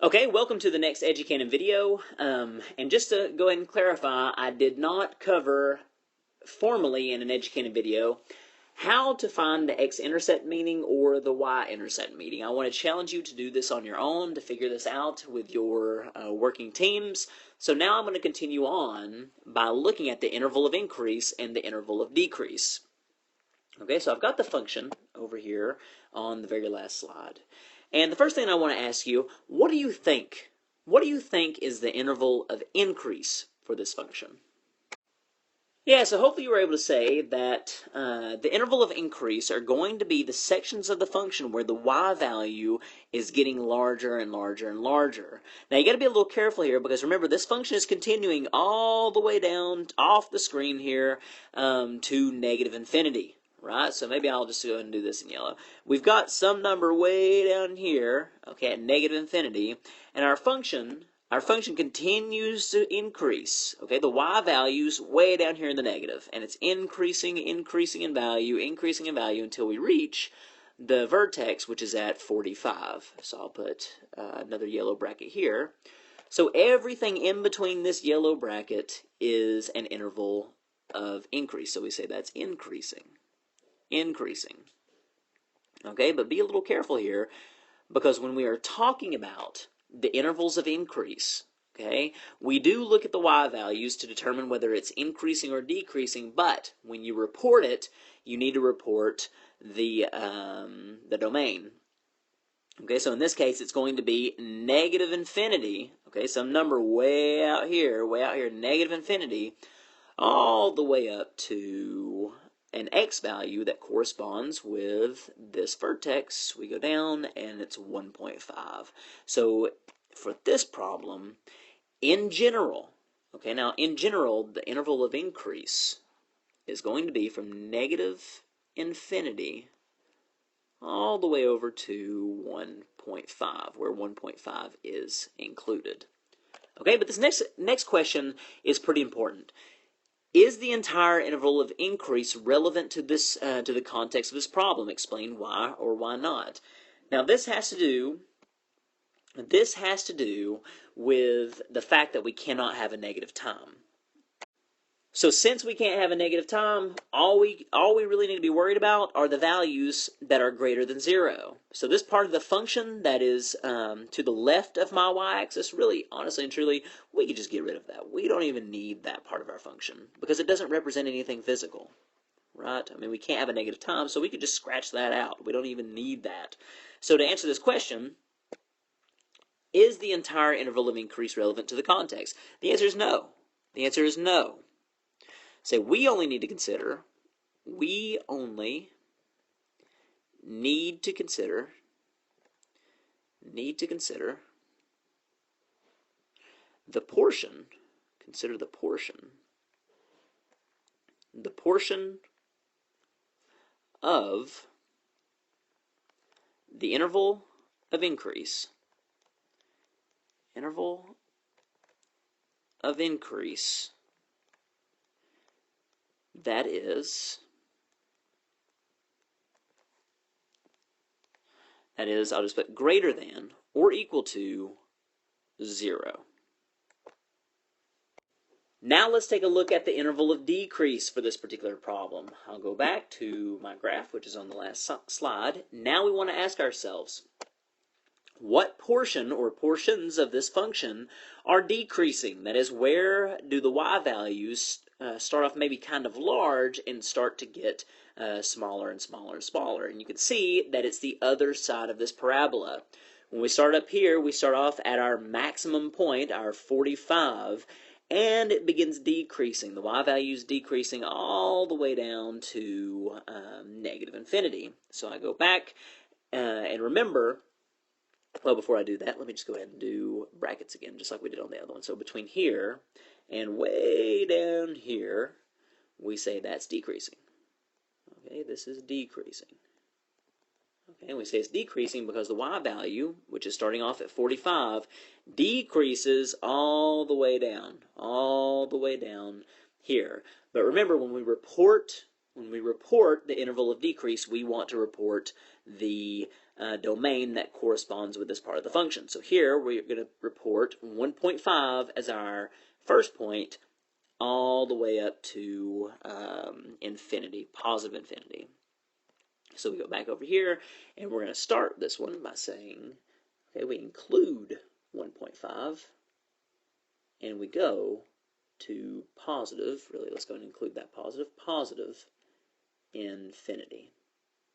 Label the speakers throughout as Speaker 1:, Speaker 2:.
Speaker 1: Okay, welcome to the next Educated video. And just to go ahead and clarify, I did not cover formally in an Educated video how to find the x-intercept meaning or the y-intercept meaning. I want to challenge you to do this on your own, to figure this out with your working teams. So now I'm going to continue on by looking at the interval of increase and the interval of decrease. Okay, so I've got the function over here on the very last slide. And the first thing I want to ask you, what do you think? What do you think is the interval of increase for this function? Yeah, so hopefully you were able to say that the interval of increase are going to be the sections of the function where the y value is getting larger and larger and larger. Now you got to be a little careful here because remember this function is continuing all the way down off the screen here to negative infinity. Right, so maybe I'll just go ahead and do this in yellow. We've got some number way down here, okay, at negative infinity, and our function continues to increase. Okay, the y value's way down here in the negative, and it's increasing in value until we reach the vertex, which is at 45. So I'll put another yellow bracket here. So everything in between this yellow bracket is an interval of increase. So we say that's increasing. Okay, but be a little careful here because when we are talking about the intervals of increase, okay, we do look at the y values to determine whether it's increasing or decreasing, but when you report it, you need to report the domain. Okay, so in this case, it's going to be negative infinity, okay, some number way out here, negative infinity, all the way up to an x value that corresponds with this vertex. We go down and it's 1.5. So for this problem, in general, okay, now in general, the interval of increase is going to be from negative infinity all the way over to 1.5, where 1.5 is included. Okay, but this next question is pretty important. Is the entire interval of increase relevant to this to the context of this problem? Explain why or why not. Now this has to do with the fact that we cannot have a negative time. So since we can't have a negative time, all we really need to be worried about are the values that are greater than 0. So this part of the function that is to the left of my y-axis, really, honestly and truly, we could just get rid of that. We don't even need that part of our function because it doesn't represent anything physical, right? I mean, we can't have a negative time, so we could just scratch that out. We don't even need that. So to answer this question, is the entire interval of increase relevant to the context? The answer is no. The answer is no. So we only need to consider the portion, of the interval of increase, that is, I'll just put greater than or equal to 0. Now let's take a look at the interval of decrease for this particular problem. I'll go back to my graph, which is on the last slide. Now we want to ask ourselves, what portion or portions of this function are decreasing? That is, where do the y values start off maybe kind of large and start to get smaller and smaller and smaller? And you can see that it's the other side of this parabola. When we start up here, we start off at our maximum point, our 45, and it begins decreasing. The y value is decreasing all the way down to negative infinity. So I go back and remember, well, before I do that, let me just go ahead and do brackets again, just like we did on the other one. So between here and way down here, we say that's decreasing. Okay, this is decreasing. Okay, we say it's decreasing because the y value, which is starting off at 45, decreases all the way down here. But remember, when we report the interval of decrease, we want to report the domain that corresponds with this part of the function. So here we're going to report 1.5 as our first point all the way up to infinity, positive infinity. So we go back over here, and we're going to start this one by saying, okay, we include 1.5, and we go to positive, really let's go and include that positive infinity,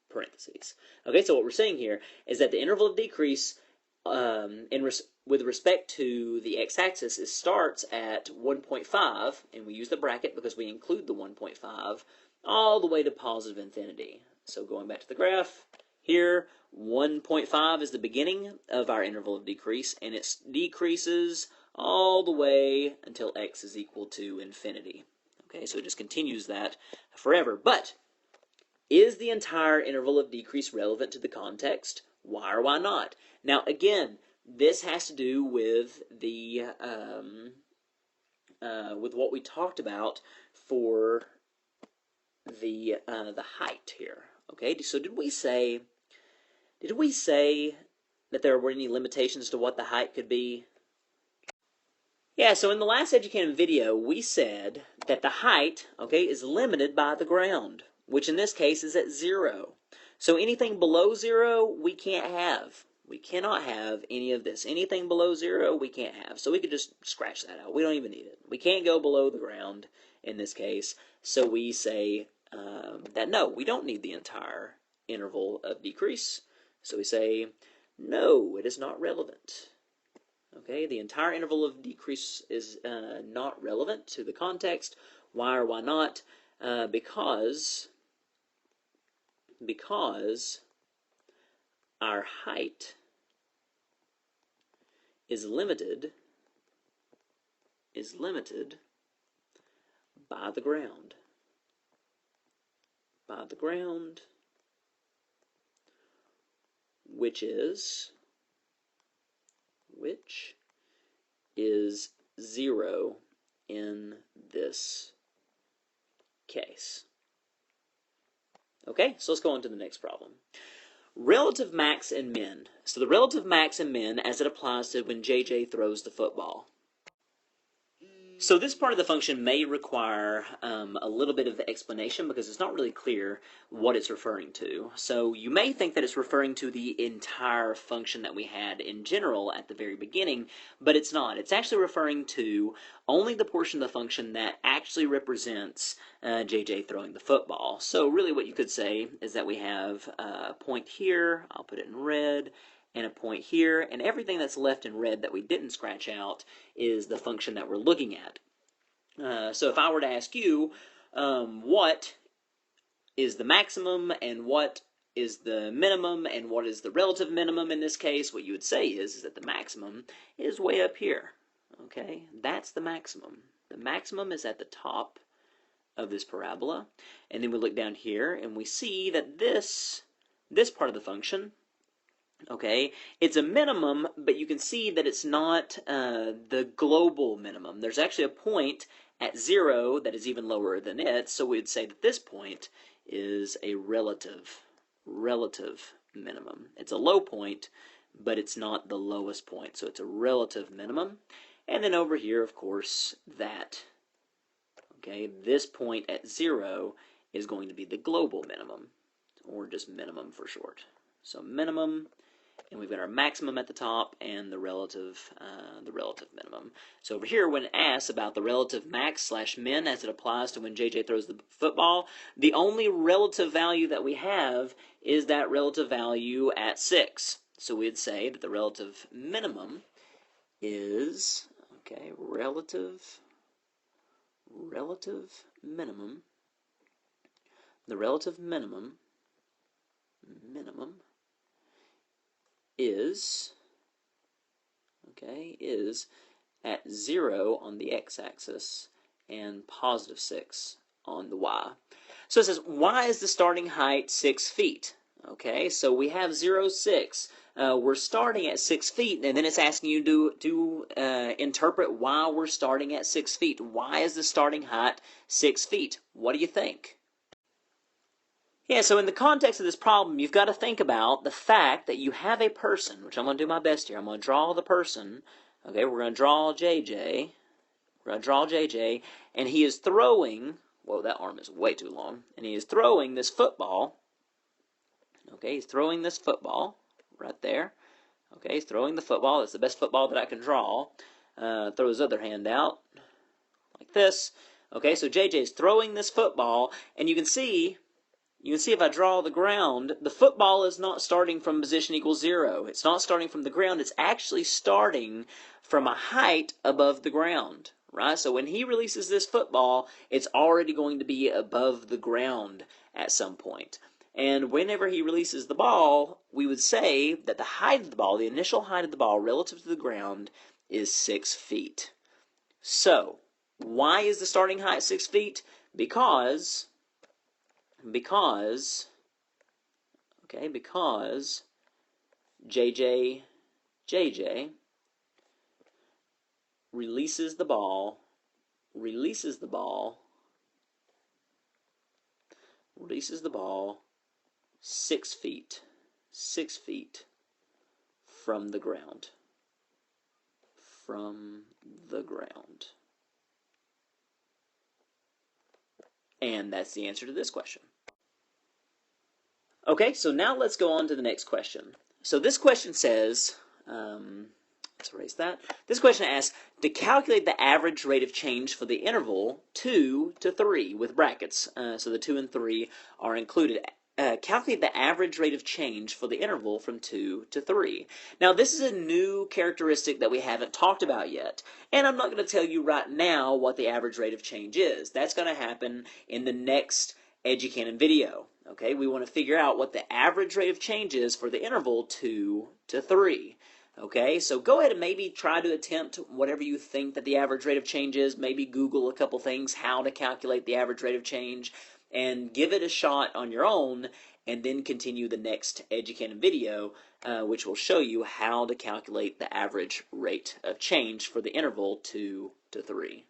Speaker 1: parentheses. Okay, so what we're saying here is that the interval of decrease with respect to the x-axis starts at 1.5, and we use the bracket because we include the 1.5, all the way to positive infinity. So going back to the graph, here 1.5 is the beginning of our interval of decrease, and it decreases all the way until x is equal to infinity. Okay, so it just continues that forever. But is the entire interval of decrease relevant to the context? Why or why not? Now, again, this has to do with the with what we talked about for the height here. Okay, so did we say that there were any limitations to what the height could be? Yeah, so in the last Educated video, we said that the height, okay, is limited by the ground, which in this case is at 0. So anything below 0, we can't have. We cannot have any of this. Anything below 0, we can't have. So we could just scratch that out. We don't even need it. We can't go below the ground in this case. So we say that no, we don't need the entire interval of decrease. So we say, no, it is not relevant. Okay, the entire interval of decrease is not relevant to the context. Why or why not? Because our height is limited by the ground. By the ground, which is 0 in this case. Okay, so let's go on to the next problem. Relative max and min. So the relative max and min as it applies to when JJ throws the football. So this part of the function may require a little bit of explanation because it's not really clear what it's referring to. So you may think that it's referring to the entire function that we had in general at the very beginning, but it's not. It's actually referring to only the portion of the function that actually represents JJ throwing the football. So really what you could say is that we have a point here, I'll put it in red, and a point here, and everything that's left in red that we didn't scratch out is the function that we're looking at. So if I were to ask you, what is the maximum, and what is the minimum, and what is the relative minimum in this case, what you would say is that the maximum is way up here. Okay, that's the maximum. The maximum is at the top of this parabola, and then we look down here, and we see that this part of the function, okay, it's a minimum, but you can see that it's not the global minimum. There's actually a point at 0 that is even lower than it, so we'd say that this point is a relative minimum. It's a low point, but it's not the lowest point, so it's a relative minimum. And then over here, of course, that, okay, this point at 0 is going to be the global minimum, or just minimum for short. So minimum, and we've got our maximum at the top and the relative minimum. So over here, when asked about the relative max / min as it applies to when JJ throws the football, the only relative value that we have is that relative value at 6. So we'd say that the relative minimum is, okay, relative minimum. The relative minimum is, okay, is at 0 on the x-axis and positive 6 on the y. So it says, why is the starting height 6 feet? Okay, so we have 0, 6. We're starting at 6 feet, and then it's asking you to interpret why we're starting at 6 feet. Why is the starting height 6 feet? What do you think? Yeah, so in the context of this problem, you've got to think about the fact that you have a person, which I'm going to do my best here. I'm going to draw the person. Okay, we're going to draw JJ. We're going to draw JJ, and he is throwing, whoa, that arm is way too long, and he is throwing this football. Okay, he's throwing this football right there. Okay, he's throwing the football. That's the best football that I can draw. Throw his other hand out like this. Okay, so JJ is throwing this football, and you can see if I draw the ground, the football is not starting from position equals 0. It's not starting from the ground. It's actually starting from a height above the ground, right? So when he releases this football, it's already going to be above the ground at some point. And whenever he releases the ball, we would say that the height of the ball, the initial height of the ball relative to the ground, is 6 feet. So, why is the starting height 6 feet? Because JJ releases the ball 6 feet from the ground. And that's the answer to this question. Okay, so now let's go on to the next question. So this question says, let's erase that. This question asks, to calculate the average rate of change for the interval 2 to 3 with brackets. So the 2 and 3 are included. Calculate the average rate of change for the interval from 2 to 3. Now, this is a new characteristic that we haven't talked about yet, and I'm not going to tell you right now what the average rate of change is. That's going to happen in the next Educanon video. Okay, we want to figure out what the average rate of change is for the interval 2 to 3. Okay, so go ahead and maybe try to attempt whatever you think that the average rate of change is. Maybe Google a couple things, how to calculate the average rate of change, and give it a shot on your own, and then continue the next Educanon video, which will show you how to calculate the average rate of change for the interval 2 to 3.